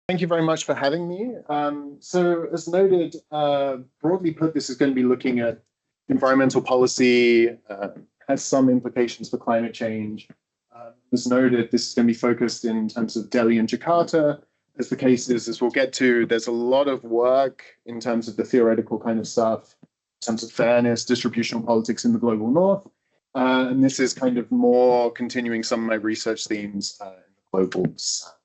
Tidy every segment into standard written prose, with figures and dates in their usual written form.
Thank you very much for having me. So as noted, broadly put, this is going to be looking at environmental policy, has some implications for climate change. As noted, this is going to be focused in terms of Delhi and Jakarta. As the case is, as we'll get to, there's a lot of work in terms of the theoretical kind of stuff, in terms of fairness, distributional politics in the global north. And this is kind of more continuing some of my research themes in the global south.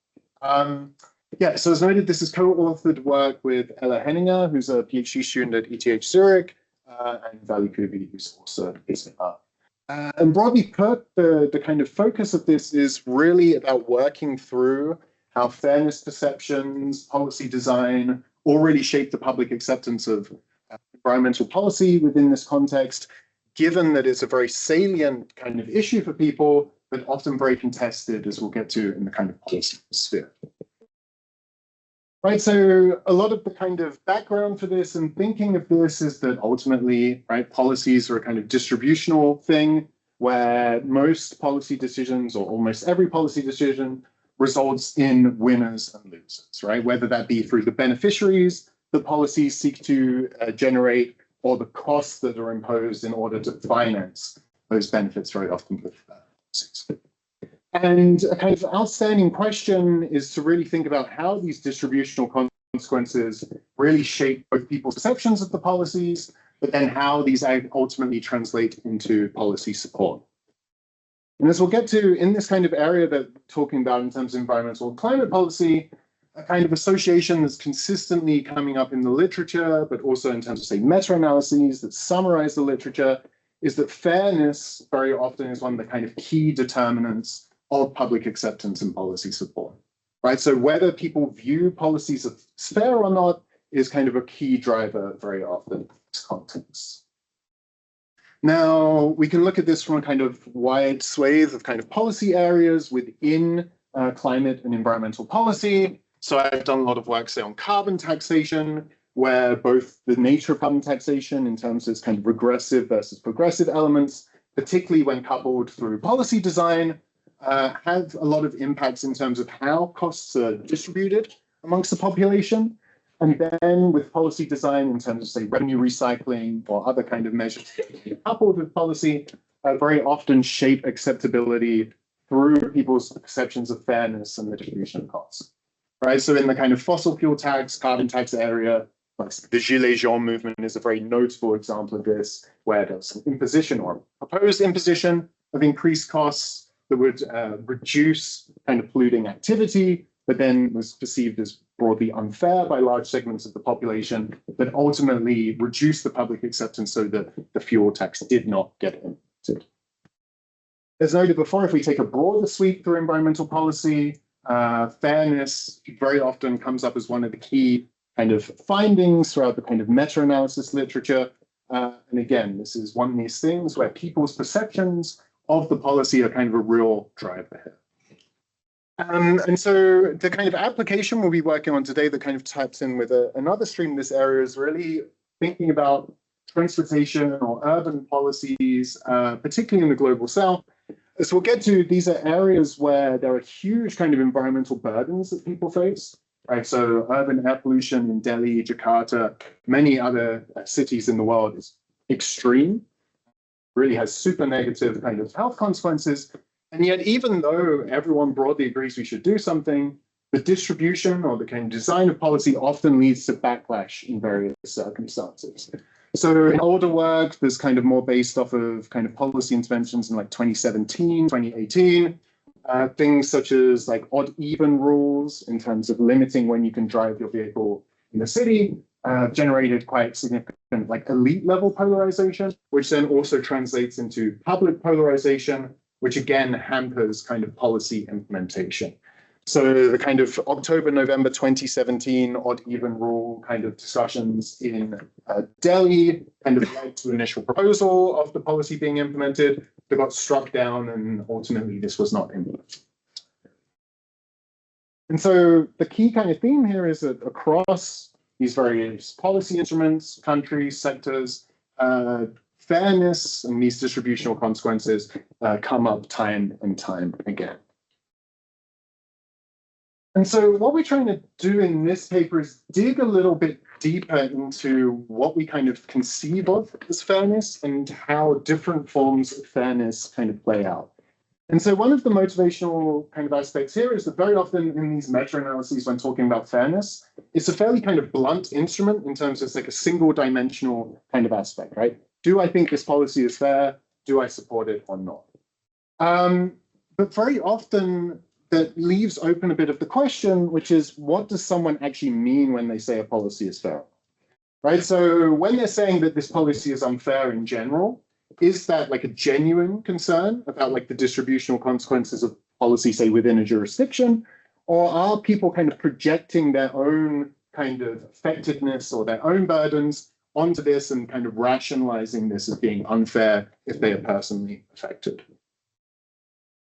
Yeah, so as noted, this is co-authored work with Ella Henninger, who's a PhD student at ETH Zurich, and Vali Kubi, who's also based and broadly put, the kind of focus of this is really about working through how fairness perceptions, policy design, already shape the public acceptance of environmental policy within this context, given that it's a very salient kind of issue for people, but often very contested, as we'll get to in the kind of policy sphere. Right, so a lot of the kind of background for this and thinking of this is that ultimately, right, policies are a kind of distributional thing where most policy decisions or almost every policy decision results in winners and losers, right? Whether that be through the beneficiaries the policies seek to generate or the costs that are imposed in order to finance those benefits very often with policies. And a kind of outstanding question is to really think about how these distributional consequences really shape both people's perceptions of the policies, but then how these ultimately translate into policy support. And as we'll get to in this kind of area that we're talking about in terms of environmental and climate policy, a kind of association that's consistently coming up in the literature, but also in terms of, say, meta-analyses that summarize the literature, is that fairness very often is one of the kind of key determinants of public acceptance and policy support, right? So whether people view policies as fair or not is kind of a key driver very often in this context. Now, we can look at this from a kind of wide swathe of kind of policy areas within climate and environmental policy. So I've done a lot of work, say, on carbon taxation, where both the nature of carbon taxation in terms of its kind of regressive versus progressive elements, particularly when coupled through policy design, have a lot of impacts in terms of how costs are distributed amongst the population. And then with policy design in terms of, say, revenue recycling or other kind of measures coupled with policy, very often shape acceptability through people's perceptions of fairness and the distribution of costs. Right, so in the kind of fossil fuel tax, carbon tax area, like the Gilets jaunes movement is a very notable example of this, where there's an imposition or proposed imposition of increased costs that would reduce kind of polluting activity, but then was perceived as broadly unfair by large segments of the population, but ultimately reduced the public acceptance so that the fuel tax did not get implemented. As noted before, if we take a broader sweep through environmental policy, fairness very often comes up as one of the key kind of findings throughout the kind of meta-analysis literature. And again, this is one of these things where people's perceptions of the policy are kind of a real driver here. And so the kind of application we'll be working on today that kind of taps in with another stream in this area is really thinking about transportation or urban policies, particularly in the global south. As we'll get to, these are areas where there are huge kind of environmental burdens that people face, right? So urban air pollution in Delhi, Jakarta, many other cities in the world is extreme, really has super negative kind of health consequences. And yet, even though everyone broadly agrees we should do something, the distribution or the kind of design of policy often leads to backlash in various circumstances. So in older work, there's kind of more based off of kind of policy interventions in like 2017, 2018, things such as like odd-even rules in terms of limiting when you can drive your vehicle in the city, generated quite significant like elite level polarization, which then also translates into public polarization, which again hampers kind of policy implementation. So the kind of October, November 2017 odd-even rule kind of discussions in Delhi kind of led to initial proposal of the policy being implemented that got struck down, and ultimately this was not implemented. And so the key kind of theme here is that across these various policy instruments, countries, sectors, fairness and these distributional consequences come up time and time again. And so what we're trying to do in this paper is dig a little bit deeper into what we kind of conceive of as fairness and how different forms of fairness kind of play out. And so one of the motivational kind of aspects here is that very often in these meta-analyses, when talking about fairness, it's a fairly kind of blunt instrument in terms of it's like a single dimensional kind of aspect, right? Do I think this policy is fair? Do I support it or not? But very often that leaves open a bit of the question, which is what does someone actually mean when they say a policy is fair? Right? So when they're saying that this policy is unfair in general, is that like a genuine concern about like the distributional consequences of policy, say within a jurisdiction, or are people kind of projecting their own kind of effectiveness or their own burdens onto this and kind of rationalizing this as being unfair if they are personally affected?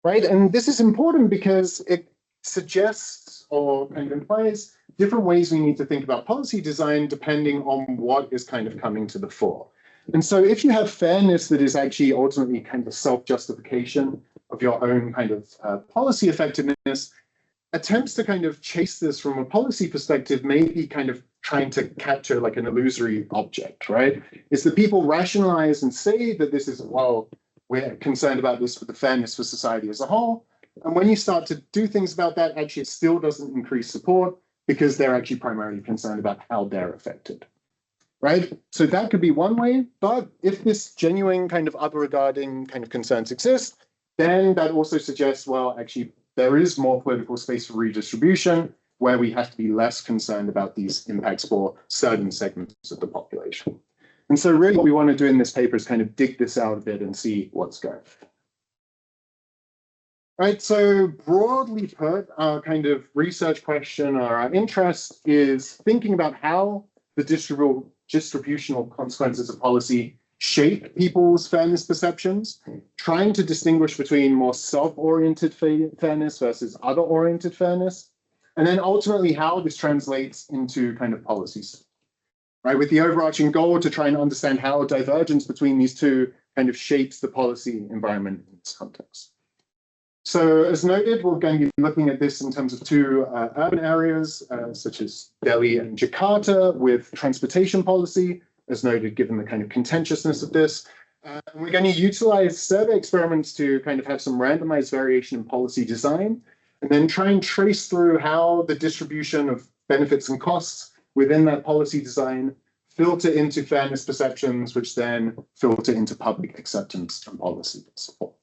Right, and this is important because it suggests or kind of implies different ways we need to think about policy design depending on what is kind of coming to the fore. And so if you have fairness that is actually ultimately kind of self-justification of your own kind of policy effectiveness, attempts to kind of chase this from a policy perspective may be kind of trying to capture like an illusory object, right? It's that people rationalize and say that this is, well, we're concerned about this for the fairness for society as a whole. And when you start to do things about that, actually it still doesn't increase support because they're actually primarily concerned about how they're affected. Right? So that could be one way, but if this genuine kind of other regarding kind of concerns exist, then that also suggests, well, actually, there is more political space for redistribution where we have to be less concerned about these impacts for certain segments of the population. And so really what we want to do in this paper is kind of dig this out a bit and see what's going on. Right, so broadly put, our kind of research question or our interest is thinking about how the distributional consequences of policy shape people's fairness perceptions, trying to distinguish between more self-oriented fairness versus other-oriented fairness, and then ultimately how this translates into kind of policies, right? With the overarching goal to try and understand how divergence between these two kind of shapes the policy environment in this context. So as noted, we're going to be looking at this in terms of two urban areas, such as Delhi and Jakarta, with transportation policy, as noted, given the kind of contentiousness of this. And we're going to utilize survey experiments to kind of have some randomized variation in policy design, and then try and trace through how the distribution of benefits and costs within that policy design filter into fairness perceptions, which then filter into public acceptance and policy support.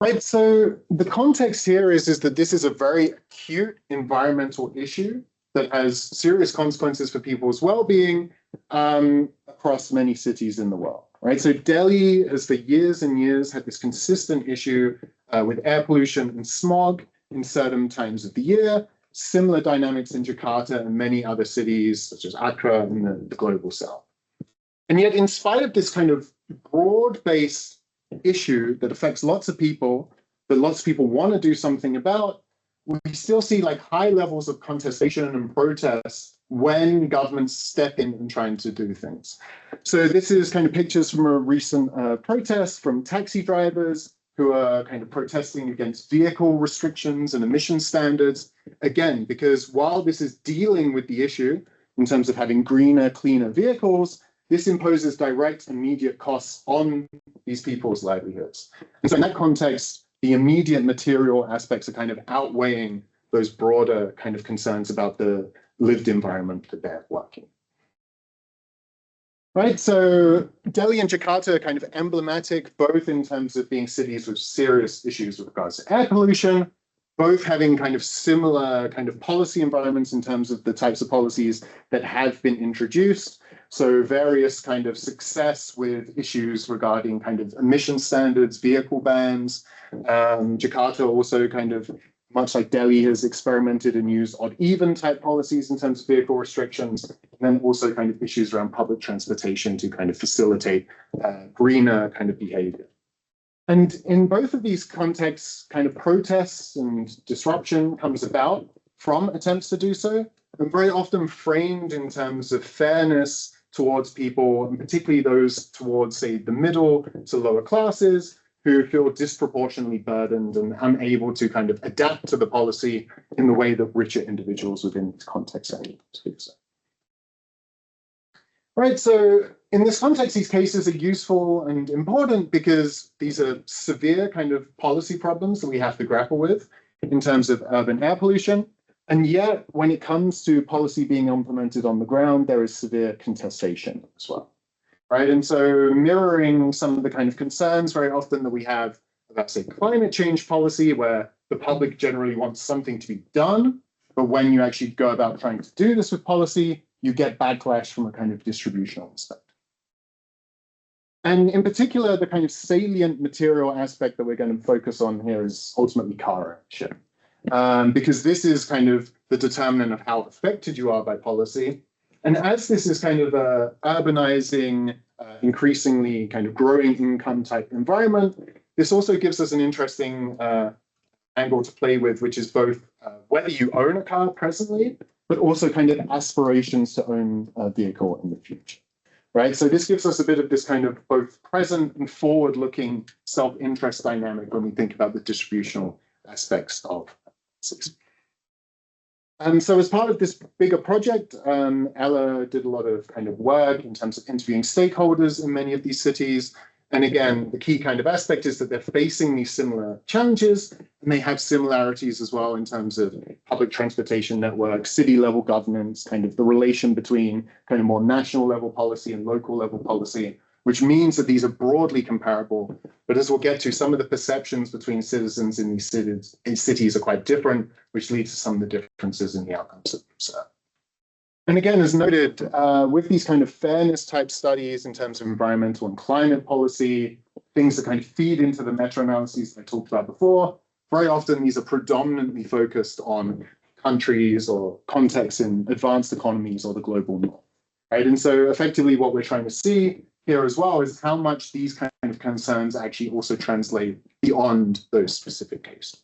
Right, so the context here is that this is a very acute environmental issue that has serious consequences for people's well-being across many cities in the world. Right, so Delhi has for years and years had this consistent issue with air pollution and smog in certain times of the year. Similar dynamics in Jakarta and many other cities, such as Accra in the global south. And yet, in spite of this kind of broad-based issue that affects lots of people, that lots of people want to do something about, we still see like high levels of contestation and protest when governments step in and trying to do things. So this is kind of pictures from a recent protest from taxi drivers who are kind of protesting against vehicle restrictions and emission standards. Again, because while this is dealing with the issue in terms of having greener, cleaner vehicles, this imposes direct, immediate costs on these people's livelihoods. And so in that context, the immediate material aspects are kind of outweighing those broader kind of concerns about the lived environment that they're working. Right, so Delhi and Jakarta are kind of emblematic, both in terms of being cities with serious issues with regards to air pollution, both having kind of similar kind of policy environments in terms of the types of policies that have been introduced. So various kind of success with issues regarding kind of emission standards, vehicle bans. Jakarta also kind of, much like Delhi, has experimented and used odd-even type policies in terms of vehicle restrictions, and then also kind of issues around public transportation to kind of facilitate greener kind of behavior. And in both of these contexts, kind of protests and disruption comes about from attempts to do so, and very often framed in terms of fairness towards people, and particularly those towards, say, the middle to lower classes, who feel disproportionately burdened and unable to kind of adapt to the policy in the way that richer individuals within this context are able to do so. Right, so in this context, these cases are useful and important because these are severe kind of policy problems that we have to grapple with in terms of urban air pollution. And yet, when it comes to policy being implemented on the ground, there is severe contestation as well. Right, and so mirroring some of the kind of concerns very often that we have about, say, climate change policy, where the public generally wants something to be done, but when you actually go about trying to do this with policy, you get backlash from a kind of distributional aspect. And in particular, the kind of salient material aspect that we're going to focus on here is ultimately car ownership, because this is kind of the determinant of how affected you are by policy. And as this is kind of a urbanizing, increasingly kind of growing income type environment, this also gives us an interesting angle to play with, which is both whether you own a car presently, but also kind of aspirations to own a vehicle in the future, right? So this gives us a bit of this kind of both present and forward-looking self-interest dynamic when we think about the distributional aspects of cities. And so as part of this bigger project, Ella did a lot of kind of work in terms of interviewing stakeholders in many of these cities. And again, the key kind of aspect is that they're facing these similar challenges, and they have similarities as well in terms of public transportation networks, city level governance, kind of the relation between kind of more national level policy and local level policy, which means that these are broadly comparable. But as we'll get to, some of the perceptions between citizens in these cities are quite different, which leads to some of the differences in the outcomes that we observe. And again, as noted, with these kind of fairness type studies in terms of environmental and climate policy, things that kind of feed into the meta-analyses I talked about before, very often these are predominantly focused on countries or contexts in advanced economies or the global north, right? And so effectively what we're trying to see here as well is how much these kind of concerns actually also translate beyond those specific cases.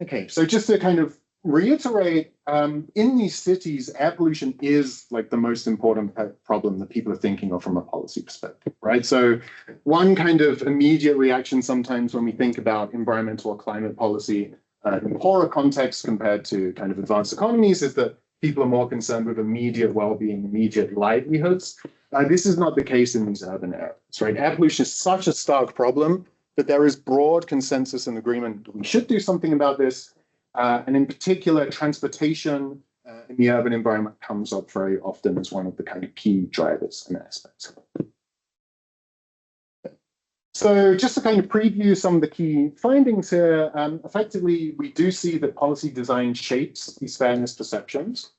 Okay, so just to kind of reiterate, in these cities, air pollution is like the most important problem that people are thinking of from a policy perspective, right? So one kind of immediate reaction sometimes when we think about environmental or climate policy in poorer contexts compared to kind of advanced economies is that people are more concerned with immediate well-being, immediate livelihoods. This is not the case in these urban areas, right? Air pollution is such a stark problem that there is broad consensus and agreement that we should do something about this. And in particular, transportation in the urban environment comes up very often as one of the kind of key drivers and aspects. So just to kind of preview some of the key findings here, effectively, we do see that policy design shapes these fairness perceptions.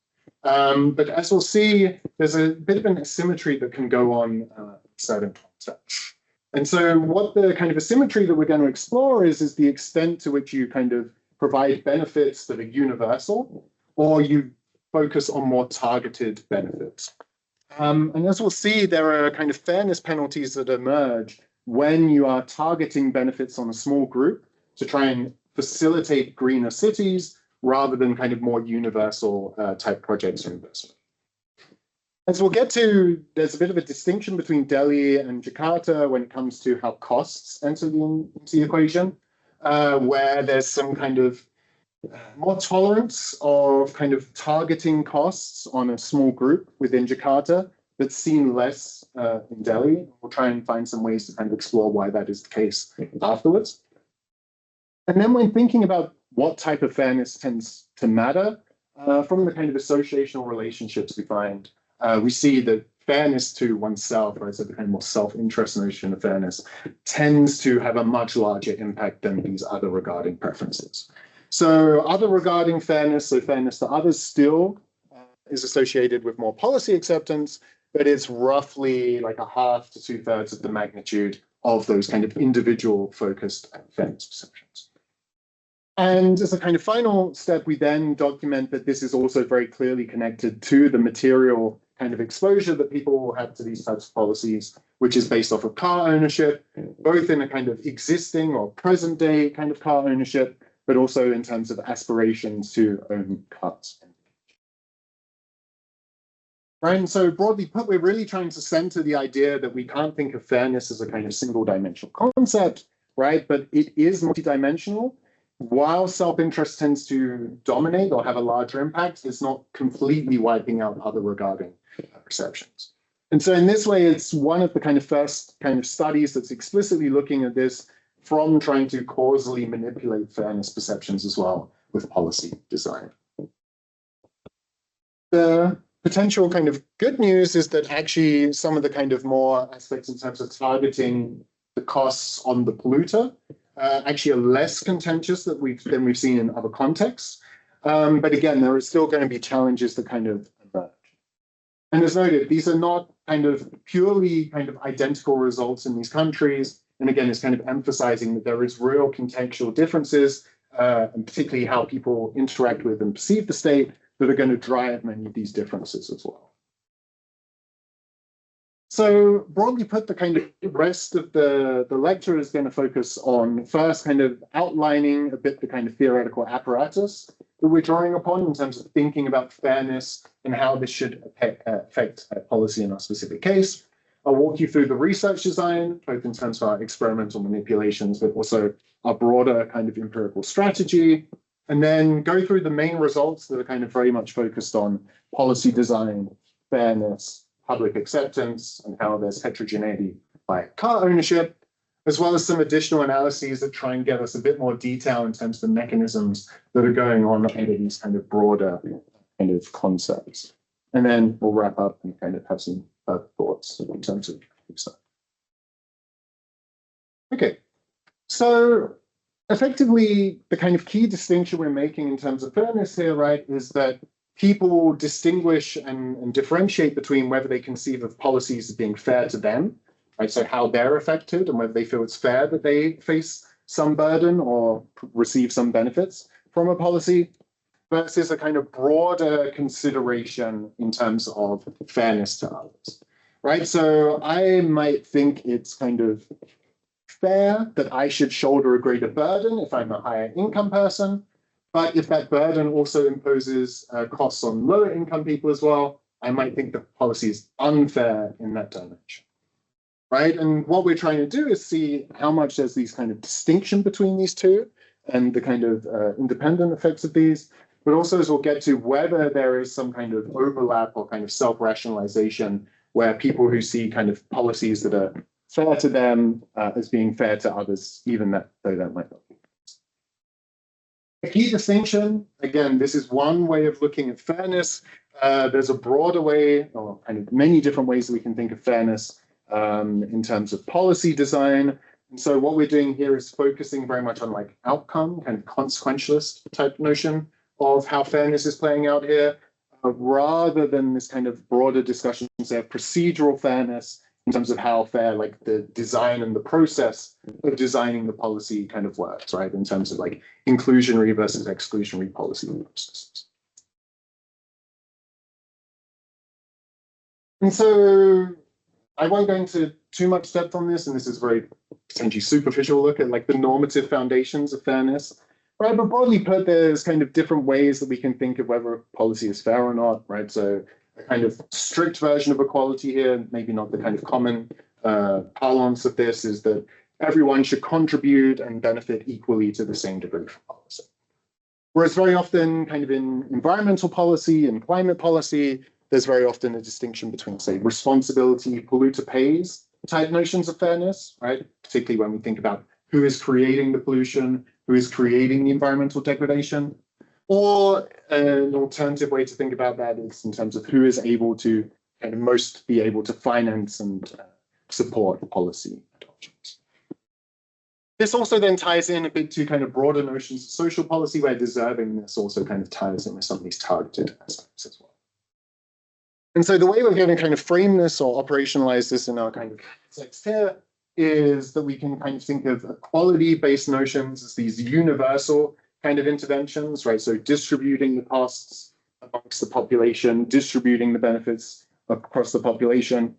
But as we'll see, there's a bit of an asymmetry that can go on in certain contexts. And so what the kind of asymmetry that we're going to explore is the extent to which you kind of provide benefits that are universal, or you focus on more targeted benefits. And as we'll see, there are kind of fairness penalties that emerge when you are targeting benefits on a small group to try and facilitate greener cities rather than kind of more universal type projects or investment. As we'll get to, there's a bit of a distinction between Delhi and Jakarta when it comes to how costs enter into the equation. Where there's some kind of more tolerance of kind of targeting costs on a small group within Jakarta that's seen less in Delhi. We'll try and find some ways to kind of explore why that is the case afterwards. And then when thinking about what type of fairness tends to matter, from the kind of associational relationships we find, we see that fairness to oneself, or so the kind of more self-interest notion of fairness, tends to have a much larger impact than these other regarding preferences. So other regarding fairness, so fairness to others still is associated with more policy acceptance, but it's roughly like a half to 2/3 of the magnitude of those kind of individual focused fairness perceptions. And as a kind of final step, we then document that this is also very clearly connected to the material kind of exposure that people have to these types of policies, which is based off of car ownership, both in a kind of existing or present day kind of car ownership, but also in terms of aspirations to own cars. right? And so broadly put, we're really trying to center the idea that we can't think of fairness as a kind of single dimensional concept, right? But it is multidimensional. While self-interest tends to dominate or have a larger impact, it's not completely wiping out other regarding perceptions. And so in this way, it's one of the kind of first kind of studies that's explicitly looking at this from trying to causally manipulate fairness perceptions as well with policy design. The potential kind of good news is that actually some of the kind of more aspects in terms of targeting the costs on the polluter actually are less contentious than we've seen in other contexts. But again, there are still going to be challenges that kind of emerge. And as noted, these are not kind of purely kind of identical results in these countries. And again, it's kind of emphasizing that there is real contextual differences, and particularly how people interact with and perceive the state, that are going to drive many of these differences as well. So broadly put, the kind of rest of the lecture is going to focus on first kind of outlining a bit the kind of theoretical apparatus that we're drawing upon in terms of thinking about fairness and how this should affect policy in our specific case. I'll walk you through the research design, both in terms of our experimental manipulations, but also our broader kind of empirical strategy, and then go through the main results that are kind of very much focused on policy design, fairness, public acceptance, and how there's heterogeneity by car ownership, as well as some additional analyses that try and get us a bit more detail in terms of the mechanisms that are going on under these kind of broader kind of concepts. And then we'll wrap up and kind of have some thoughts in terms of research. Okay, so effectively, the kind of key distinction we're making in terms of fairness here, right, is that people distinguish and differentiate between whether they conceive of policies as being fair to them, right, so how they're affected and whether they feel it's fair that they face some burden or receive some benefits from a policy, versus a kind of broader consideration in terms of fairness to others, right? So I might think it's kind of fair that I should shoulder a greater burden if I'm a higher income person. But if that burden also imposes costs on lower income people as well, I might think the policy is unfair in that dimension, right? And what we're trying to do is see how much there's these kind of distinction between these two and the kind of independent effects of these, but also as we'll get to whether there is some kind of overlap or kind of self-rationalization where people who see kind of policies that are fair to them as being fair to others, even though that might not be. A key distinction, again, this is one way of looking at fairness. There's a broader way, or kind of many different ways that we can think of fairness in terms of policy design. And so what we're doing here is focusing very much on like outcome, kind of consequentialist type notion of how fairness is playing out here, rather than this kind of broader discussion, say, of procedural fairness in terms of how fair like the design and the process of designing the policy kind of works, right? In terms of like inclusionary versus exclusionary policy processes. And so I won't go into too much depth on this, and this is a very potentially superficial look at like the normative foundations of fairness, right? But broadly put, there's kind of different ways that we can think of whether a policy is fair or not, right? So a kind of strict version of equality here, maybe not the kind of common parlance of this, is that everyone should contribute and benefit equally to the same degree from policy. Whereas very often kind of in environmental policy and climate policy, there's very often a distinction between, say, responsibility, polluter pays type notions of fairness, right? Particularly when we think about who is creating the pollution, who is creating the environmental degradation. Or an alternative way to think about that is in terms of who is able to kind of most be able to finance and support policy adoptions. This also then ties in a bit to kind of broader notions of social policy, where deservingness also kind of ties in with some of these targeted aspects as well. And so the way we're going to kind of frame this or operationalize this in our kind of context here is that we can kind of think of equality-based notions as these universal kind of interventions, right? So distributing the costs amongst the population, distributing the benefits across the population,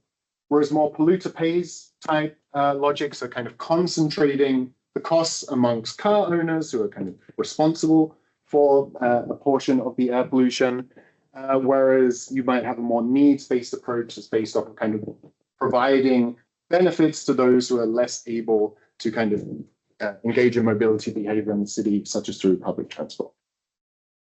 whereas more polluter pays type logic, so kind of concentrating the costs amongst car owners who are kind of responsible for a portion of the air pollution, whereas you might have a more needs-based approach that's based off of kind of providing benefits to those who are less able to kind of engage in mobility behavior in the city, such as through public transport.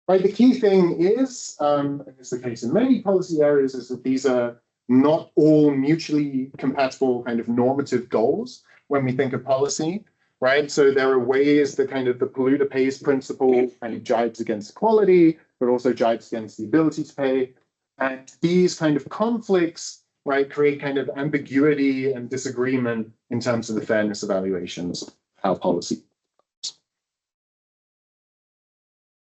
Right, the key thing is, and it's the case in many policy areas, is that these are not all mutually compatible kind of normative goals when we think of policy, right? So there are ways that kind of the polluter pays principle kind of jives against equality, but also jives against the ability to pay. And these kind of conflicts, right, create kind of ambiguity and disagreement in terms of the fairness evaluations of how policy.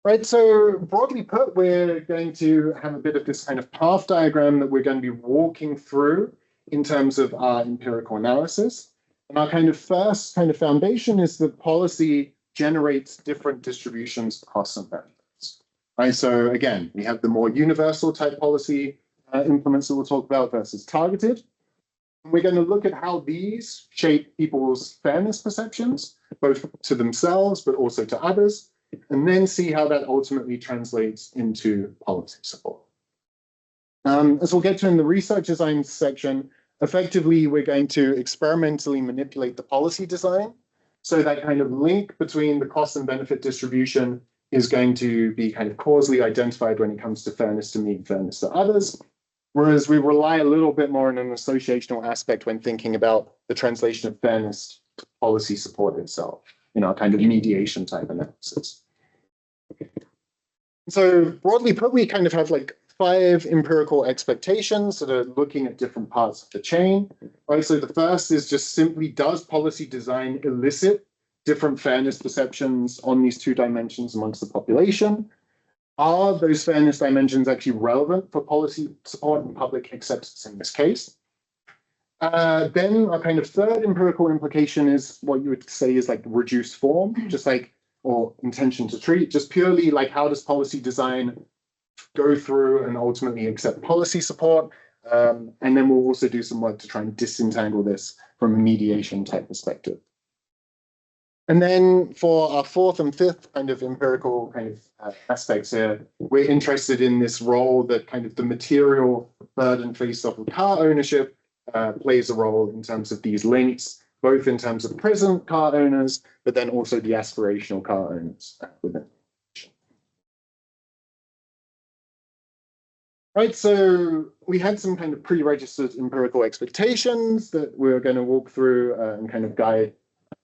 Right, so broadly put, we're going to have a bit of this kind of path diagram that we're going to be walking through in terms of our empirical analysis. And our kind of first kind of foundation is that policy generates different distributions of costs and benefits. Right, so again, we have the more universal type policy implements that we'll talk about versus targeted. And we're going to look at how these shape people's fairness perceptions, both to themselves, but also to others, and then see how that ultimately translates into policy support. As we'll get to in the research design section, effectively, we're going to experimentally manipulate the policy design. So that kind of link between the cost and benefit distribution is going to be kind of causally identified when it comes to fairness to me and fairness to others. Whereas we rely a little bit more on an associational aspect when thinking about the translation of fairness to policy support itself in our kind of mediation type analysis. So broadly put, we kind of have like 5 empirical expectations that are looking at different parts of the chain. Right, so the first is just simply, does policy design elicit different fairness perceptions on these 2 dimensions amongst the population? Are those fairness dimensions actually relevant for policy support and public acceptance in this case? Then our kind of third empirical implication is what you would say is like reduced form, just like, or intention to treat, just purely like how does policy design go through and ultimately accept policy support? And then we'll also do some work to try and disentangle this from a mediation type perspective. And then for our 4th and 5th kind of empirical kind of aspects here, we're interested in this role that kind of the material burden faced off of car ownership plays a role in terms of these links, both in terms of present car owners, but then also the aspirational car owners within. Right, so we had some kind of pre-registered empirical expectations that we're going to walk through and kind of guide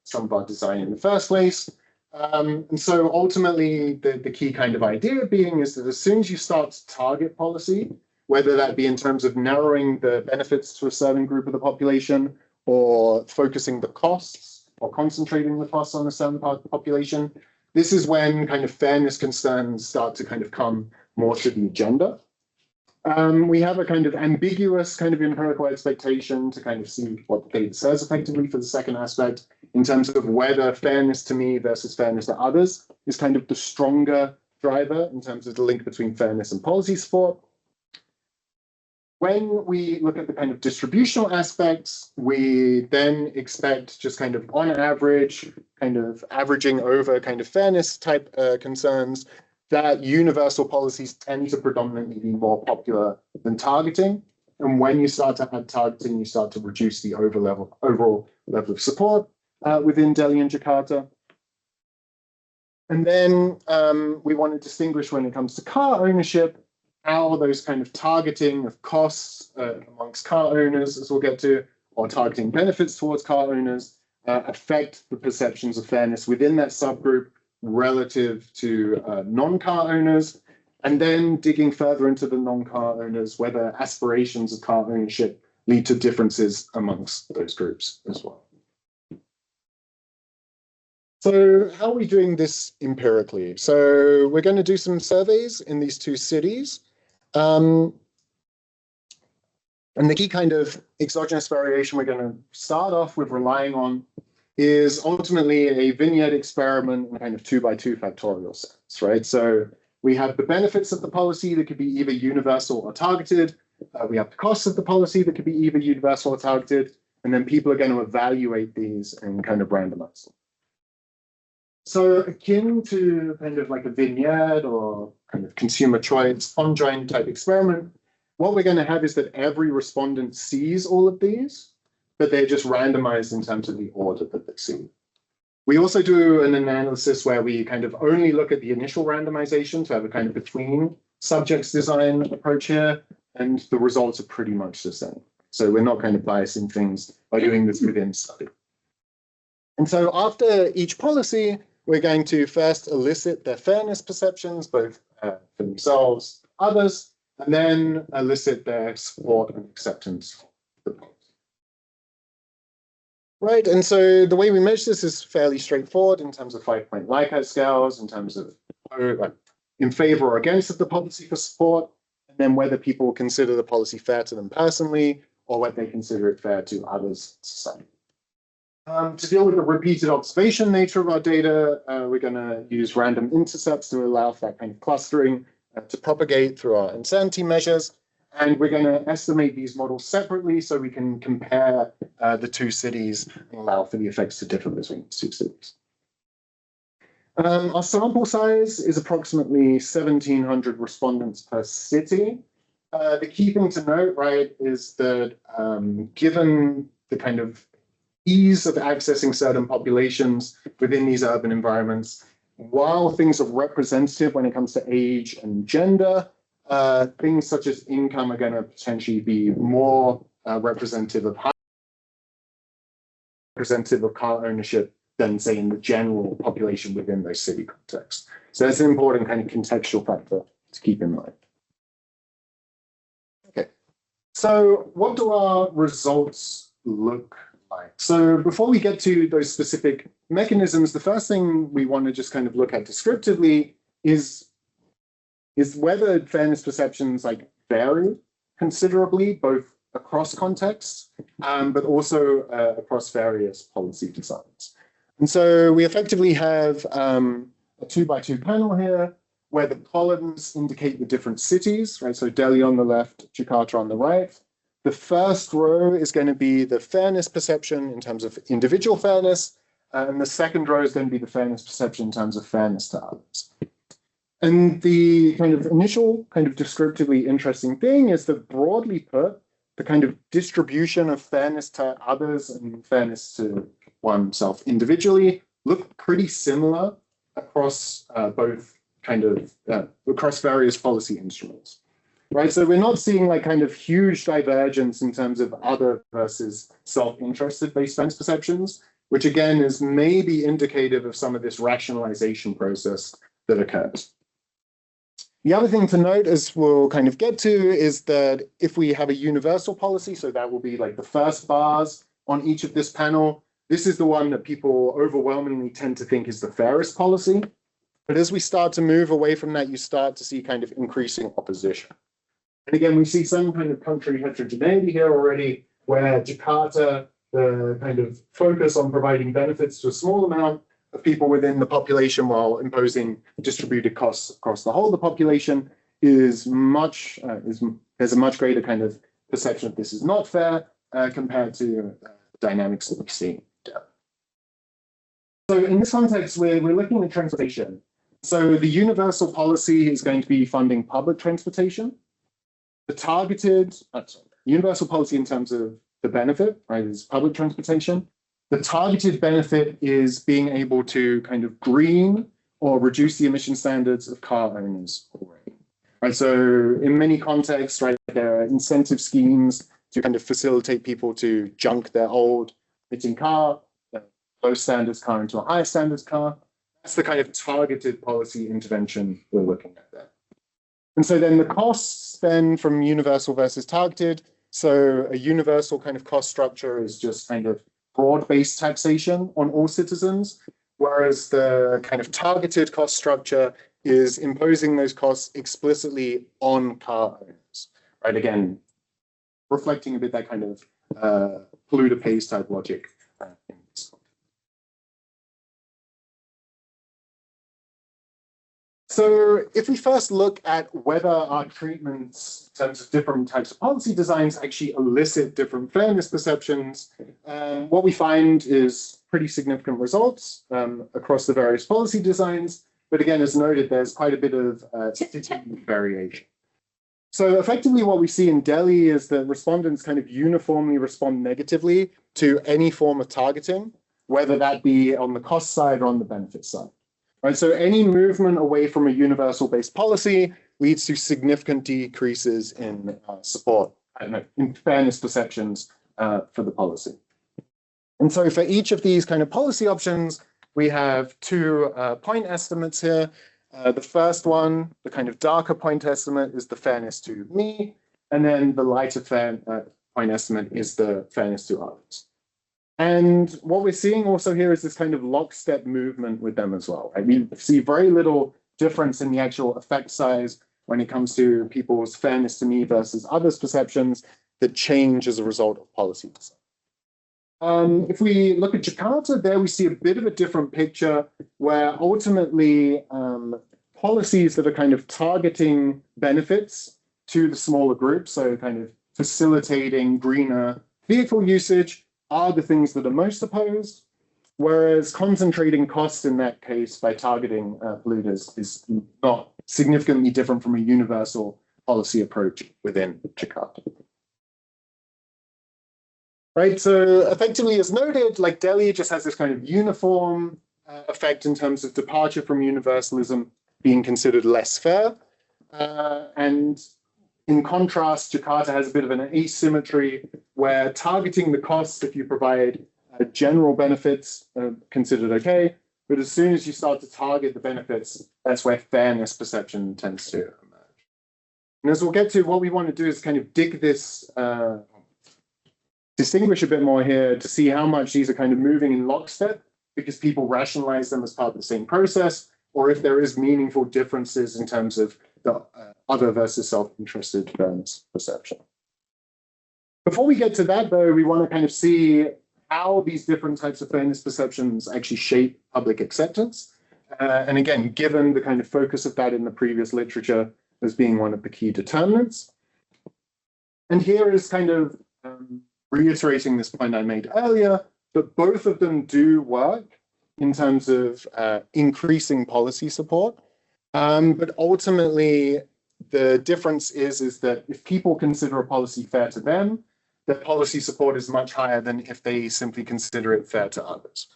some of our design in the first place. And so ultimately, the key kind of idea being is that as soon as you start to target policy, whether that be in terms of narrowing the benefits to a certain group of the population, or focusing the costs, or concentrating the costs on a certain part of the population, this is when kind of fairness concerns start to kind of come more to the agenda. We have a kind of ambiguous kind of empirical expectation to kind of see what the data says effectively for the second aspect in terms of whether fairness to me versus fairness to others is kind of the stronger driver in terms of the link between fairness and policy support. When we look at the kind of distributional aspects, we then expect just kind of on average, kind of averaging over kind of fairness type concerns, that universal policies tend to predominantly be more popular than targeting. And when you start to add targeting, you start to reduce the overall level of support within Delhi and Jakarta. And then we want to distinguish when it comes to car ownership, how those kind of targeting of costs amongst car owners, as we'll get to, or targeting benefits towards car owners, affect the perceptions of fairness within that subgroup relative to non-car owners, and then digging further into the non-car owners, whether aspirations of car ownership lead to differences amongst those groups as well. So how are we doing this empirically? So we're going to do some surveys in these 2 cities. And the key kind of exogenous variation we're going to start off with relying on is ultimately a vignette experiment in kind of 2x2 factorial sense, right? So we have the benefits of the policy that could be either universal or targeted. We have the costs of the policy that could be either universal or targeted. And then people are going to evaluate these and kind of randomize them. So akin to kind of like a vignette or kind of consumer choice conjoint type experiment, what we're going to have is that every respondent sees all of these, but they're just randomized in terms of the order that they see. We also do an analysis where we kind of only look at the initial randomization to have a kind of between subjects design approach here, and the results are pretty much the same. So we're not kind of biasing things by doing this within study. And so after each policy, we're going to first elicit their fairness perceptions, both for themselves, others, and then elicit their support and acceptance for the policy. Right, and so the way we measure this is fairly straightforward in terms of 5-point Likert scales, in terms of in favor or against the policy for support, and then whether people consider the policy fair to them personally, or whether they consider it fair to others in society. To deal with the repeated observation nature of our data, we're going to use random intercepts to allow for that kind of clustering to propagate through our insanity measures. And we're going to estimate these models separately so we can compare the two cities and allow for the effects to differ between the two cities. Our sample size is approximately 1,700 respondents per city. The key thing to note, right, is that given the kind of ease of accessing certain populations within these urban environments, while things are representative when it comes to age and gender, things such as income are going to potentially be more representative of car ownership than, say, in the general population within those city contexts. So that's an important kind of contextual factor to keep in mind. Okay, so what do our results look like? So before we get to those specific mechanisms, the first thing we want to just kind of look at descriptively is whether fairness perceptions like vary considerably, both across contexts, but also across various policy designs. And so we effectively have a 2x2 panel here, where the columns indicate the different cities, right? So Delhi on the left, Jakarta on the right. The first row is going to be the fairness perception in terms of individual fairness, and the second row is going to be the fairness perception in terms of fairness to others. And the kind of initial kind of descriptively interesting thing is that broadly put, the kind of distribution of fairness to others and fairness to oneself individually look pretty similar across both kind of across various policy instruments, right? So we're not seeing like kind of huge divergence in terms of other versus self-interested based fairness perceptions, which again is maybe indicative of some of this rationalization process that occurs. The other thing to note, as we'll kind of get to, is that if we have a universal policy, so that will be like the first bars on each of this panel, this is the one that people overwhelmingly tend to think is the fairest policy. But as we start to move away from that, you start to see kind of increasing opposition. And again, we see some kind of country heterogeneity here already, where Jakarta, the kind of focus on providing benefits to a small amount of people within the population while imposing distributed costs across the whole of the population is much, there's a much greater kind of perception that this is not fair compared to dynamics that we see. So in this context, we're looking at transportation. So the universal policy is going to be funding public transportation. The targeted, universal policy in terms of the benefit, right, is public transportation. The targeted benefit is being able to kind of green or reduce the emission standards of car owners already. Right, so in many contexts, right, there are incentive schemes to kind of facilitate people to junk their old emitting car, low standards car into a higher standards car. That's the kind of targeted policy intervention we're looking at there. And so then the costs then from universal versus targeted. So a universal kind of cost structure is just kind of broad-based taxation on all citizens, whereas the kind of targeted cost structure is imposing those costs explicitly on car owners, right? Again, reflecting a bit that kind of polluter pays type logic. So if we first look at whether our treatments in terms of different types of policy designs actually elicit different fairness perceptions, what we find is pretty significant results across the various policy designs. But again, as noted, there's quite a bit of variation. So effectively what we see in Delhi is that respondents kind of uniformly respond negatively to any form of targeting, whether that be on the cost side or on the benefit side. Right, so any movement away from a universal-based policy leads to significant decreases in support, in fairness perceptions for the policy. And so for each of these kind of policy options, we have two point estimates here. The first one, the kind of darker point estimate, is the fairness to me, and then the lighter point estimate is the fairness to others. And what we're seeing also here is this kind of lockstep movement with them as well. Right? We see very little difference in the actual effect size when it comes to people's fairness to me versus others perceptions that change as a result of policy design. If we look at Jakarta, there we see a bit of a different picture where ultimately policies that are kind of targeting benefits to the smaller groups, so kind of facilitating greener vehicle usage, are the things that are most opposed, whereas concentrating costs in that case by targeting polluters is not significantly different from a universal policy approach within Jakarta. Right, so effectively as noted, like Delhi just has this kind of uniform effect in terms of departure from universalism being considered less fair. And in contrast, Jakarta has a bit of an asymmetry where targeting the costs, if you provide general benefits, considered okay, but as soon as you start to target the benefits, that's where fairness perception tends to emerge. And as we'll get to, what we want to do is kind of dig this, distinguish a bit more here to see how much these are kind of moving in lockstep because people rationalize them as part of the same process, or if there is meaningful differences in terms of the other versus self-interested fairness perception. Before we get to that, though, we want to kind of see how these different types of fairness perceptions actually shape public acceptance. And again, given the kind of focus of that in the previous literature as being one of the key determinants. And here is kind of reiterating this point I made earlier, that both of them do work in terms of increasing policy support. But ultimately, the difference is that if people consider a policy fair to them, their policy support is much higher than if they simply consider it fair to others.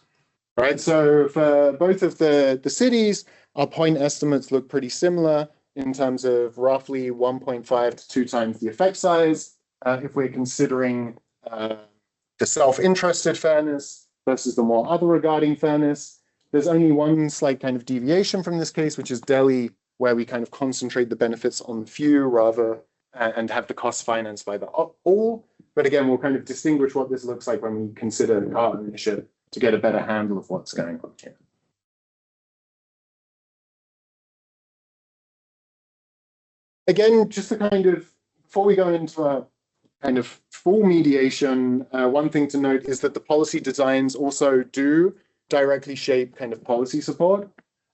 All right, so for both of the cities, our point estimates look pretty similar in terms of roughly 1.5 to 2 times the effect size. If we're considering the self-interested fairness versus the more other regarding fairness, there's only one slight kind of deviation from this case, which is Delhi, where we kind of concentrate the benefits on the few rather and have the cost financed by the all. But again, we'll kind of distinguish what this looks like when we consider car ownership to get a better handle of what's going on here. Again, just to kind of, before we go into a kind of full mediation, one thing to note is that the policy designs also do directly shape kind of policy support.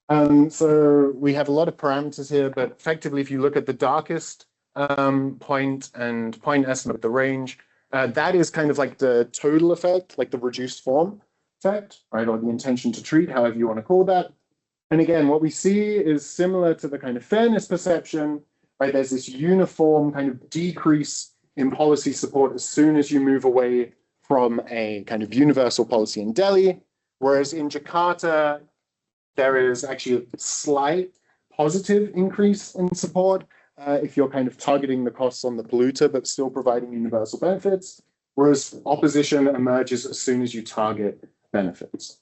So we have a lot of parameters here, but effectively, if you look at the darkest point and point estimate, the range, that is kind of like the total effect, like the reduced form effect, right? Or the intention to treat, however you want to call that. And again, what we see is similar to the kind of fairness perception, right? There's this uniform kind of decrease in policy support as soon as you move away from a kind of universal policy in Delhi, whereas in Jakarta, there is actually a slight positive increase in support if you're kind of targeting the costs on the polluter, but still providing universal benefits, whereas opposition emerges as soon as you target benefits.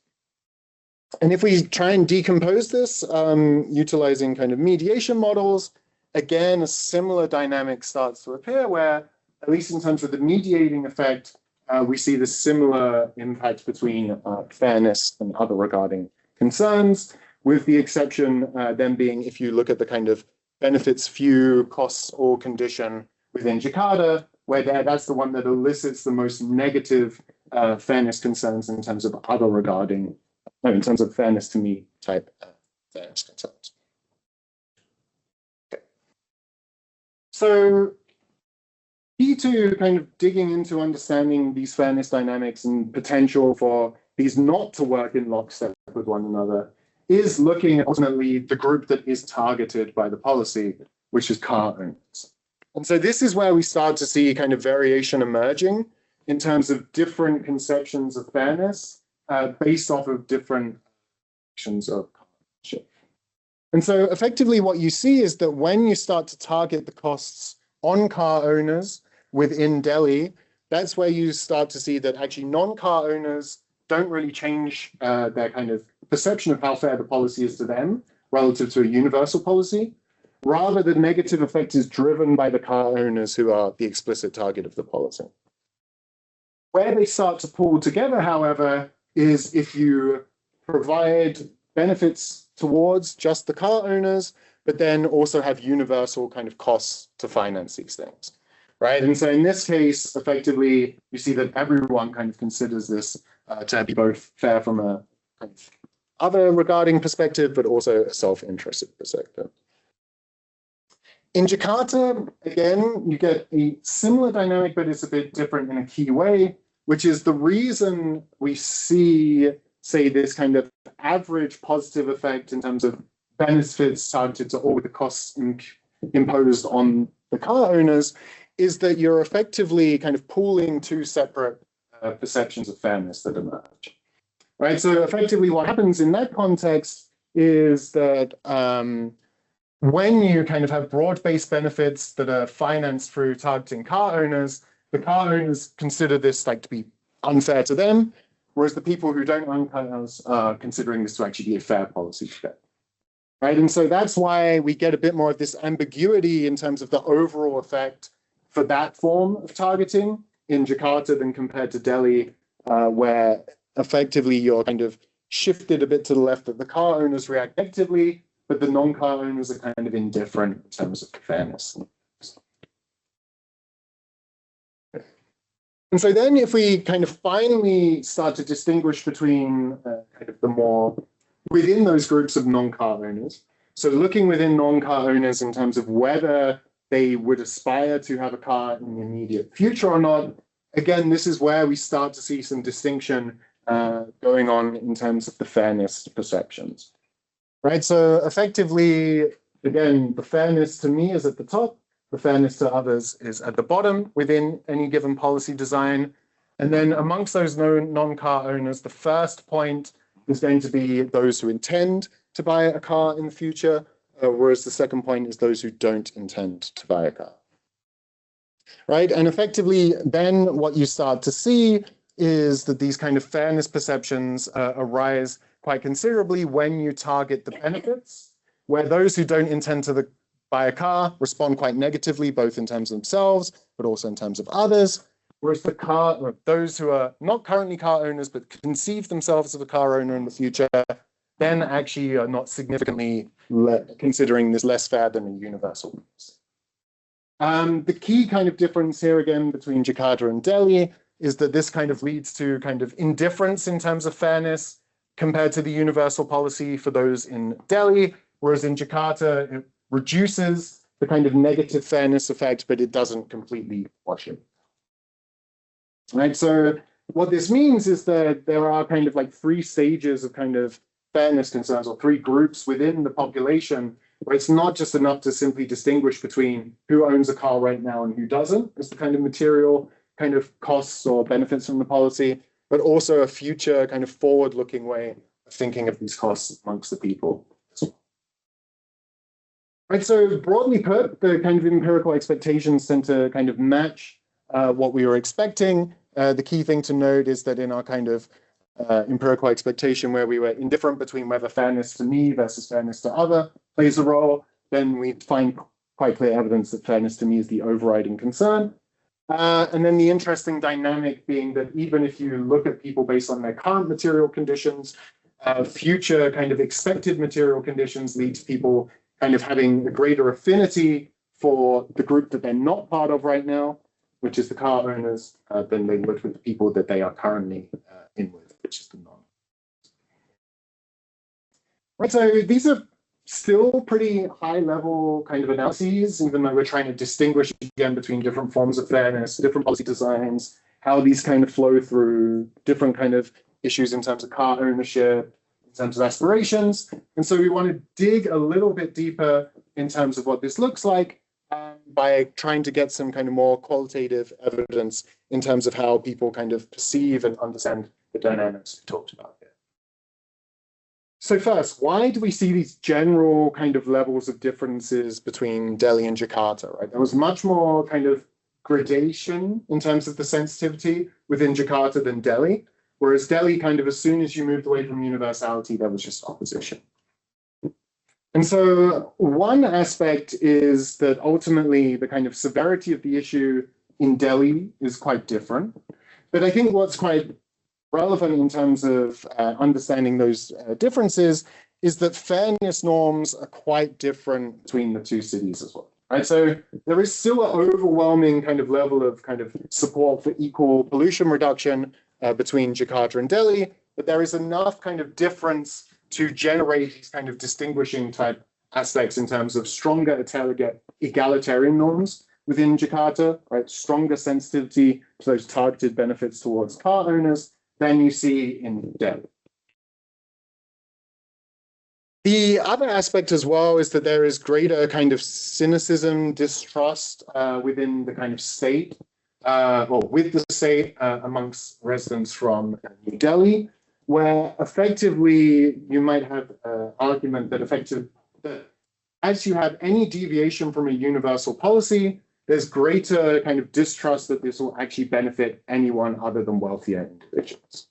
And if we try and decompose this utilizing kind of mediation models, again, a similar dynamic starts to appear where, at least in terms of the mediating effect, we see the similar impact between fairness and other regarding concerns, with the exception then being if you look at the kind of benefits few, costs or condition within Jakarta, where that's the one that elicits the most negative fairness concerns in terms of other regarding, no, in terms of fairness to me type fairness concerns. So key to kind of digging into understanding these fairness dynamics and potential for these not to work in lockstep with one another is looking at ultimately the group that is targeted by the policy, which is car owners. And so this is where we start to see kind of variation emerging in terms of different conceptions of fairness based off of different actions of car ownership. And so effectively what you see is that when you start to target the costs on car owners within Delhi, that's where you start to see that actually non-car owners don't really change their kind of perception of how fair the policy is to them relative to a universal policy. Rather, the negative effect is driven by the car owners who are the explicit target of the policy. Where they start to pull together, however, is if you provide benefits towards just the car owners, but then also have universal kind of costs to finance these things, right? And so in this case, effectively, you see that everyone kind of considers this to be both fair from a kind of other regarding perspective, but also a self-interested perspective. In Jakarta, again, you get a similar dynamic, but it's a bit different in a key way, which is the reason we see, say, this kind of average positive effect in terms of benefits targeted to all the costs imposed on the car owners is that you're effectively kind of pooling two separate perceptions of fairness that emerge, right? So effectively what happens in that context is that when you kind of have broad-based benefits that are financed through targeting car owners, the car owners consider this like to be unfair to them, whereas the people who don't own cars are considering this to actually be a fair policy fit. Right? And so that's why we get a bit more of this ambiguity in terms of the overall effect for that form of targeting in Jakarta than compared to Delhi, where effectively you're kind of shifted a bit to the left that the car owners react negatively, but the non-car owners are kind of indifferent in terms of fairness. And so then if we kind of finally start to distinguish between kind of the more within those groups of non-car owners, so looking within non-car owners in terms of whether they would aspire to have a car in the immediate future or not, again, this is where we start to see some distinction going on in terms of the fairness perceptions. Right, so effectively, again, the fairness to me is at the top, the fairness to others is at the bottom within any given policy design. And then amongst those non-car owners, the first point is going to be those who intend to buy a car in the future, whereas the second point is those who don't intend to buy a car. Right, and effectively, then what you start to see is that these kind of fairness perceptions arise quite considerably when you target the benefits, where those who don't intend to buy a car respond quite negatively, both in terms of themselves, but also in terms of others, whereas those who are not currently car owners, but conceive themselves as a car owner in the future, then actually are not significantly considering this less fair than a universal. The key kind of difference here again between Jakarta and Delhi is that this kind of leads to kind of indifference in terms of fairness compared to the universal policy for those in Delhi, whereas in Jakarta, it reduces the kind of negative fairness effect, but it doesn't completely wash it. Right, so what this means is that there are kind of like three stages of kind of fairness concerns, or three groups within the population, where it's not just enough to simply distinguish between who owns a car right now and who doesn't, as the kind of material kind of costs or benefits from the policy, but also a future kind of forward-looking way of thinking of these costs amongst the people. Right, so broadly put, the kind of empirical expectations tend to kind of match what we were expecting. The key thing to note is that in our kind of empirical expectation where we were indifferent between whether fairness to me versus fairness to other plays a role, then we find quite clear evidence that fairness to me is the overriding concern. And then the interesting dynamic being that even if you look at people based on their current material conditions, future kind of expected material conditions lead to people kind of having a greater affinity for the group that they're not part of right now, which is the car owners, than they would with the people that they are currently in with, which is the non. Right, so these are Still pretty high level kind of analyses, even though we're trying to distinguish again between different forms of fairness, different policy designs, how these kind of flow through different kind of issues in terms of car ownership, in terms of aspirations. And so we want to dig a little bit deeper in terms of what this looks like by trying to get some kind of more qualitative evidence in terms of how people kind of perceive and understand the dynamics we talked about here. So first, why do we see these general kind of levels of differences between Delhi and Jakarta, right? There was much more kind of gradation in terms of the sensitivity within Jakarta than Delhi, whereas Delhi kind of, as soon as you moved away from universality, there was just opposition. And so one aspect is that ultimately the kind of severity of the issue in Delhi is quite different. But I think what's quite relevant in terms of understanding those differences is that fairness norms are quite different between the two cities as well, right? So there is still an overwhelming kind of level of kind of support for equal pollution reduction between Jakarta and Delhi, but there is enough kind of difference to generate these kind of distinguishing type aspects in terms of stronger egalitarian norms within Jakarta, right? Stronger sensitivity to those targeted benefits towards car owners than you see in Delhi. The other aspect as well is that there is greater kind of cynicism, distrust within the kind of state, with the state amongst residents from New Delhi, where effectively you might have an argument that as you have any deviation from a universal policy, there's greater kind of distrust that this will actually benefit anyone other than wealthier individuals,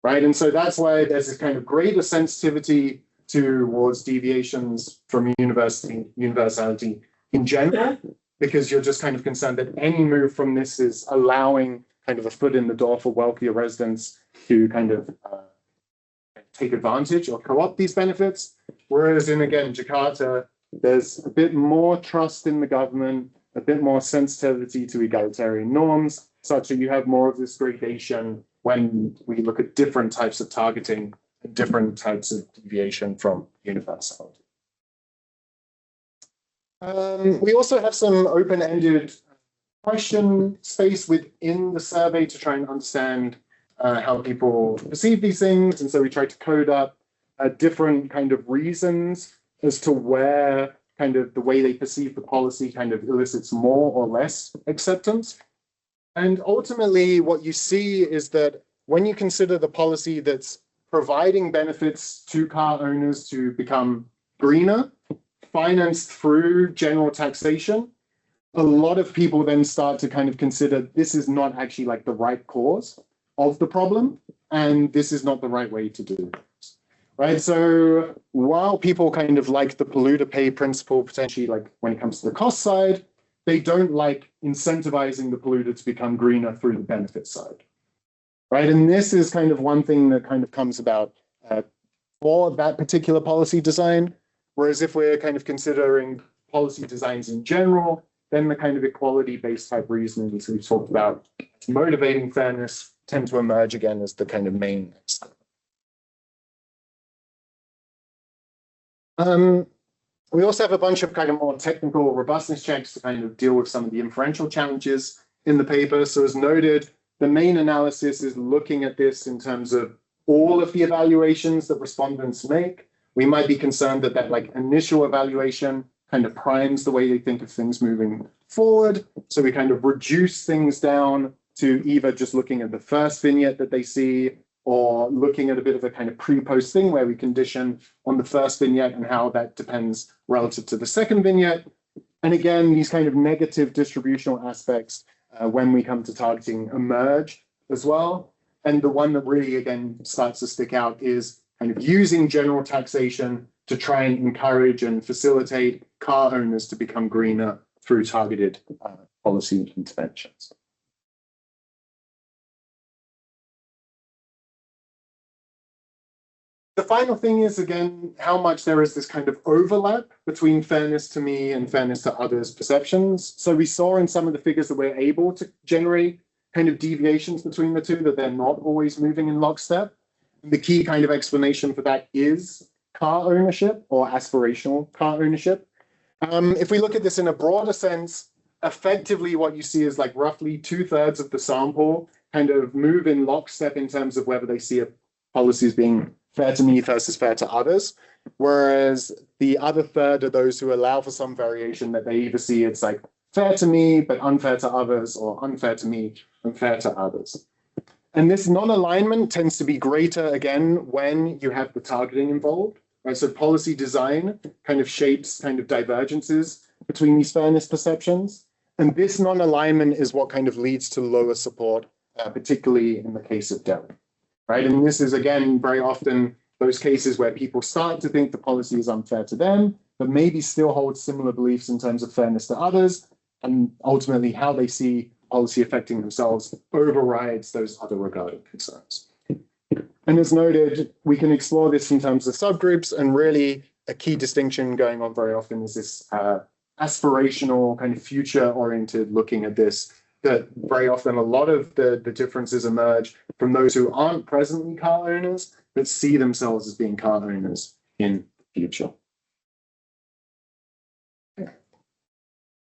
right? And so that's why there's this kind of greater sensitivity towards deviations from universality in general, because you're just kind of concerned that any move from this is allowing kind of a foot in the door for wealthier residents to kind of take advantage or co-opt these benefits. Whereas in, again, Jakarta, there's a bit more trust in the government, a bit more sensitivity to egalitarian norms, such that you have more of this gradation when we look at different types of targeting and different types of deviation from universality. We also have some open-ended question space within the survey to try and understand how people perceive these things. And so we try to code up different kind of reasons as to where kind of the way they perceive the policy kind of elicits more or less acceptance. And ultimately, what you see is that when you consider the policy that's providing benefits to car owners to become greener, financed through general taxation, a lot of people then start to kind of consider this is not actually like the right cause of the problem, and this is not the right way to do it. Right, so while people kind of like the polluter pay principle, potentially like when it comes to the cost side, they don't like incentivizing the polluter to become greener through the benefit side. Right, and this is kind of one thing that kind of comes about for that particular policy design. Whereas if we're kind of considering policy designs in general, then the kind of equality-based type reasonings we've talked about, motivating fairness, tend to emerge again as the kind of main step. We also have a bunch of kind of more technical robustness checks to kind of deal with some of the inferential challenges in the paper. So as noted, the main analysis is looking at this in terms of all of the evaluations that respondents make. We might be concerned that that like initial evaluation kind of primes the way they think of things moving forward. So we kind of reduce things down to either just looking at the first vignette that they see, or looking at a bit of a kind of pre-post thing where we condition on the first vignette and how that depends relative to the second vignette. And again, these kind of negative distributional aspects when we come to targeting emerge as well. And the one that really, again, starts to stick out is kind of using general taxation to try and encourage and facilitate car owners to become greener through targeted policy interventions. The final thing is, again, how much there is this kind of overlap between fairness to me and fairness to others' perceptions. So we saw in some of the figures that we're able to generate kind of deviations between the two, that they're not always moving in lockstep. And the key kind of explanation for that is car ownership or aspirational car ownership. If we look at this in a broader sense, effectively what you see is like roughly 2/3 of the sample kind of move in lockstep in terms of whether they see a policy as being fair to me versus fair to others. Whereas the other third are those who allow for some variation, that they either see it's like fair to me, but unfair to others, or unfair to me and fair to others. And this non-alignment tends to be greater, again, when you have the targeting involved. Right? So policy design kind of shapes kind of divergences between these fairness perceptions. And this non-alignment is what kind of leads to lower support, particularly in the case of Delhi. Right? And this is, again, very often those cases where people start to think the policy is unfair to them, but maybe still hold similar beliefs in terms of fairness to others, and ultimately how they see policy affecting themselves overrides those other regarding concerns. And as noted, we can explore this in terms of subgroups, and really a key distinction going on very often is this aspirational kind of future-oriented looking at this, that very often a lot of the differences emerge from those who aren't presently car owners, but see themselves as being car owners in the future.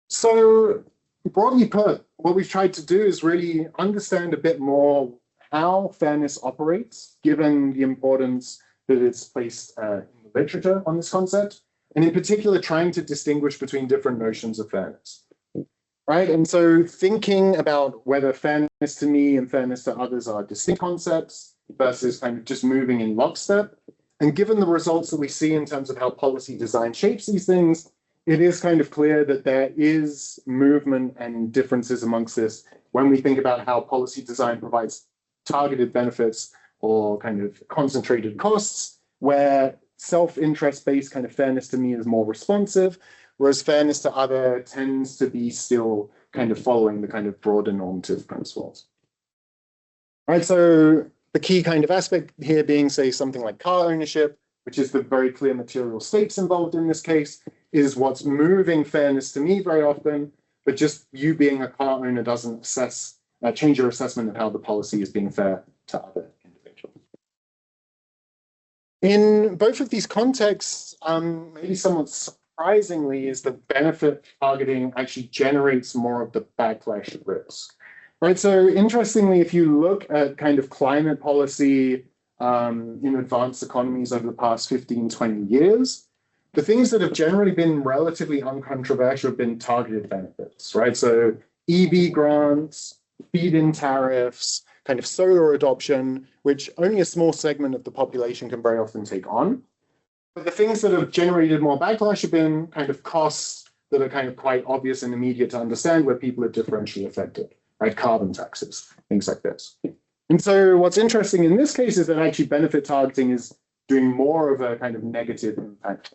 So broadly put, what we've tried to do is really understand a bit more how fairness operates, given the importance that it's placed in the literature on this concept, and in particular, trying to distinguish between different notions of fairness. Right? And so thinking about whether fairness to me and fairness to others are distinct concepts versus kind of just moving in lockstep. And given the results that we see in terms of how policy design shapes these things, it is kind of clear that there is movement and differences amongst this when we think about how policy design provides targeted benefits or kind of concentrated costs, where self-interest-based kind of fairness to me is more responsive, whereas fairness to other tends to be still kind of following the kind of broader normative principles. All right, so the key kind of aspect here being, say, something like car ownership, which is the very clear material stakes involved in this case, is what's moving fairness to me very often, but just you being a car owner doesn't change your assessment of how the policy is being fair to other individuals. In both of these contexts, maybe somewhat surprisingly, is that benefit targeting actually generates more of the backlash risk. Right, so interestingly, if you look at kind of climate policy in advanced economies over the past 15, 20 years, the things that have generally been relatively uncontroversial have been targeted benefits, right? So EV grants, feed-in tariffs, kind of solar adoption, which only a small segment of the population can very often take on. But the things that have generated more backlash have been kind of costs that are kind of quite obvious and immediate to understand, where people are differentially affected, right? Carbon taxes, things like this. And so what's interesting in this case is that actually benefit targeting is doing more of a kind of negative impact,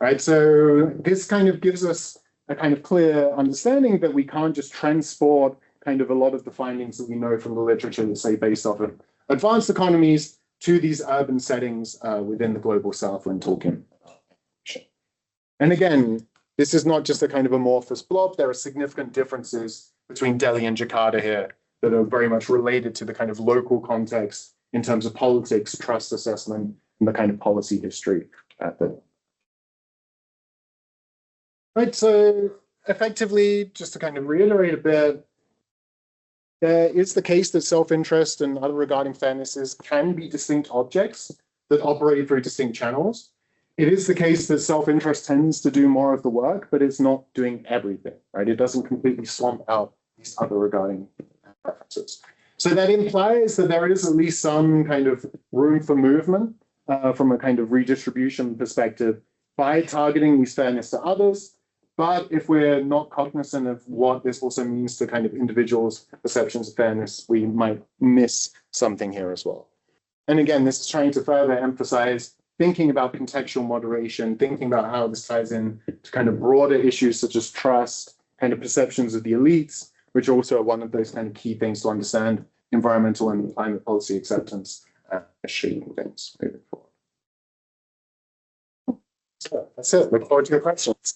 right? So this kind of gives us a kind of clear understanding that we can't just transport kind of a lot of the findings that we know from the literature, let's say based off of advanced economies, to these urban settings within the global south when talking. And again, this is not just a kind of amorphous blob. There are significant differences between Delhi and Jakarta here that are very much related to the kind of local context in terms of politics, trust assessment, and the kind of policy history. Right, so effectively, just to kind of reiterate a bit, there is the case that self-interest and other regarding fairnesses can be distinct objects that operate through distinct channels. It is the case that self-interest tends to do more of the work, but it's not doing everything, right? It doesn't completely swamp out these other regarding preferences. So that implies that there is at least some kind of room for movement from a kind of redistribution perspective by targeting these fairness to others. But if we're not cognizant of what this also means to kind of individuals' perceptions of fairness, we might miss something here as well. And again, this is trying to further emphasize thinking about contextual moderation, thinking about how this ties in to kind of broader issues such as trust, kind of perceptions of the elites, which also are one of those kind of key things to understand environmental and climate policy acceptance as shaping things moving forward. So that's it. Look forward to your questions.